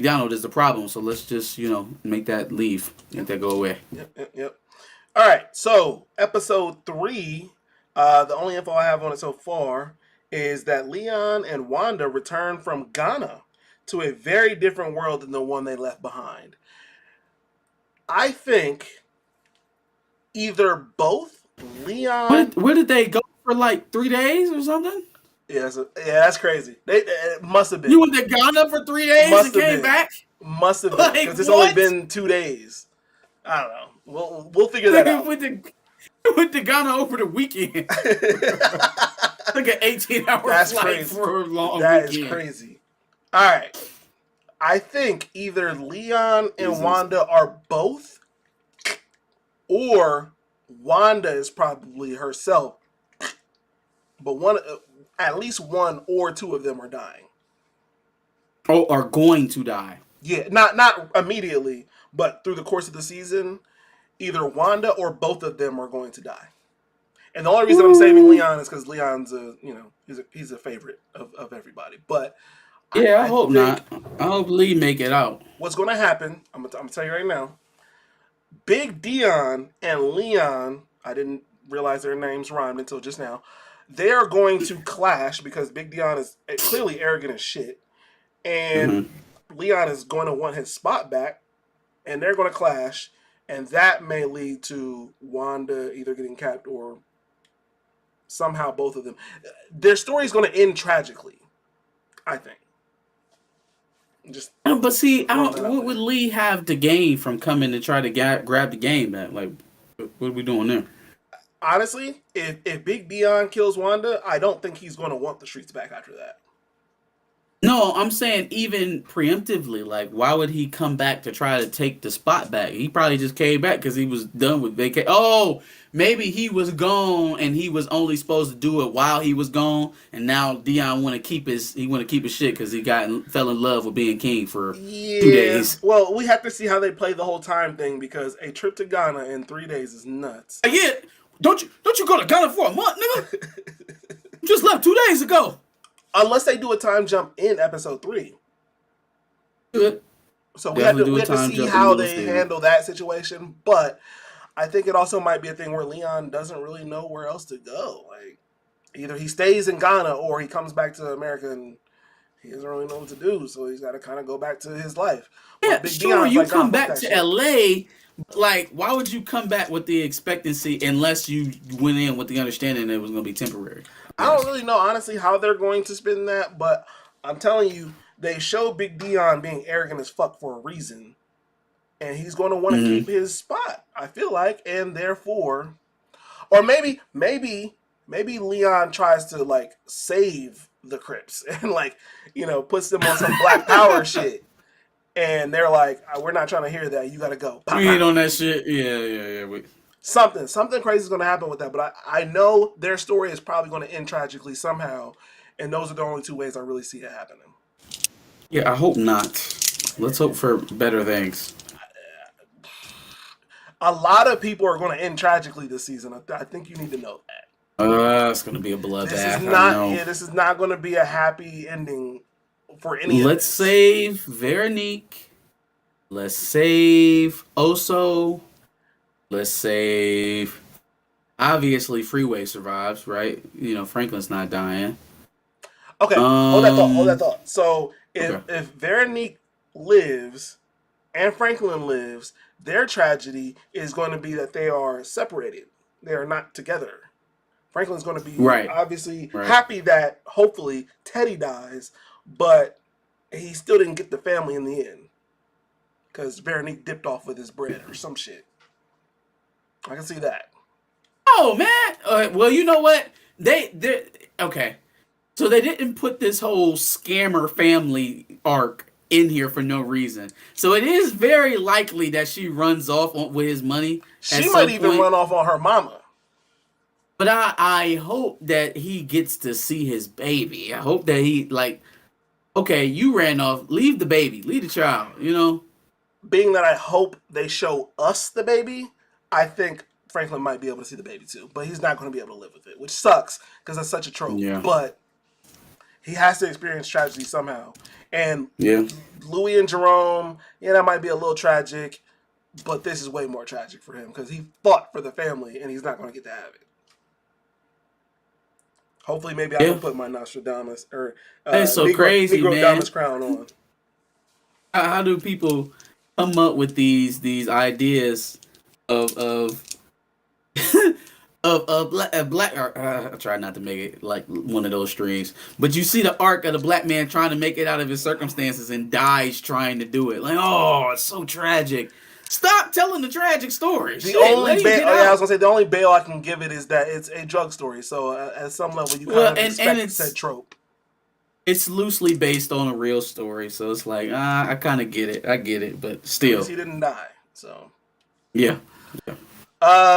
Donald is the problem. So let's just make that leave, make that go away. Yep. All right, so episode 3, the only info I have on it so far is that Leon and Wanda return from Ghana to a very different world than the one they left behind. I think either both Leon. Where did they go for like 3 days or something? Yeah, that's crazy. It must have been. You went to Ghana for 3 days and came back? Must have been Like because it's only what? been 2 days. I don't know. We'll figure that out. went to Ghana over the weekend. Like an 18-hour That's flight crazy. for a long That weekend. is crazy. All right. I think either Leon and Wanda are both, or Wanda is probably herself. But at least one or two of them are dying. Oh, are going to die. Yeah, not immediately, but through the course of the season, either Wanda or both of them are going to die. And the only reason I'm saving Leon is because Leon's he's a favorite of everybody. But yeah, I hope not. I hope Lee make it out. What's going to happen? I'm gonna tell you right now. Big Deon and Leon, I didn't realize their names rhymed until just now. They are going to clash because Big Deon is clearly arrogant as shit, and Leon is going to want his spot back, and they're going to clash, and that may lead to Wanda either getting capped or somehow both of them. Their story is going to end tragically, I think. But see, what would Lee have to gain from coming to try to grab the game back? Like, what are we doing there? Honestly, if Big Deon kills Wanda, I don't think he's going to want the streets back after that. No, I'm saying even preemptively, like, why would he come back to try to take the spot back? He probably just came back because he was done with vacation. Oh, maybe he was gone and he was only supposed to do it while he was gone, and now Deon want to keep his shit because he fell in love with being king for 2 days. Well, we have to see how they play the whole time thing because a trip to Ghana in 3 days is nuts. Yeah, don't you go to Ghana for a month, nigga? You just left 2 days ago. Unless they do a time jump in episode 3. Good. So we have to see how they handle that situation. But I think it also might be a thing where Leon doesn't really know where else to go. Like, either he stays in Ghana or he comes back to America and he doesn't really know what to do. So he's got to kind of go back to his life. Yeah, sure, you come back to LA. Like, why would you come back with the expectancy unless you went in with the understanding that it was going to be temporary? I don't really know, honestly, how they're going to spin that, but I'm telling you, they show Big Deon being arrogant as fuck for a reason, and he's going to want to keep his spot, I feel like, and therefore, or maybe Leon tries to, like, save the Crips and, like, puts them on some Black Power shit. And they're like, we're not trying to hear that. You got to go. We ain't on that shit. Yeah. Something crazy is going to happen with that. But I know their story is probably going to end tragically somehow. And those are the only two ways I really see it happening. Yeah, I hope not. Let's hope for better things. A lot of people are going to end tragically this season. I think you need to know that. It's going to be a bloodbath. This is not going to be a happy ending. Let's save Veronique. Let's save Oso. Let's save. Obviously, Freeway survives, right? Franklin's not dying. Okay, hold that thought. So if Veronique lives and Franklin lives, their tragedy is going to be that they are separated. They are not together. Franklin's going to be obviously happy that hopefully Teddy dies. But he still didn't get the family in the end. Because Veronique dipped off with his bread or some shit. I can see that. Oh, man. Well, you know what? Okay. So they didn't put this whole scammer family arc in here for no reason. So it is very likely that she runs off with his money. She might even run off on her mama. But I hope that he gets to see his baby. I hope that he, like... Okay, you ran off. Leave the baby. Leave the child, Being that I hope they show us the baby, I think Franklin might be able to see the baby too. But he's not going to be able to live with it, which sucks because that's such a trope. Yeah. But he has to experience tragedy somehow. And Yeah. Louie and Jerome, yeah, that might be a little tragic, but this is way more tragic for him because he fought for the family and he's not going to get to have it. Hopefully, maybe I Yeah. can put my Nostradamus or It's so crazy, Negro man. Damus crown on. How do people come up with these ideas of of black? I try not to make it like one of those streams, but you see the arc of the black man trying to make it out of his circumstances and dies trying to do it. Like, oh, it's so tragic. Stop telling the tragic story. The Shit, only let him bail, get I out. was gonna say the only bail I can give it is that it's a drug story. So at some level, you kind Well, of and expect said trope. it's loosely based on a real story, so it's like I kind of get it. I get it, but At least still, he didn't die. So yeah. Yeah. uh,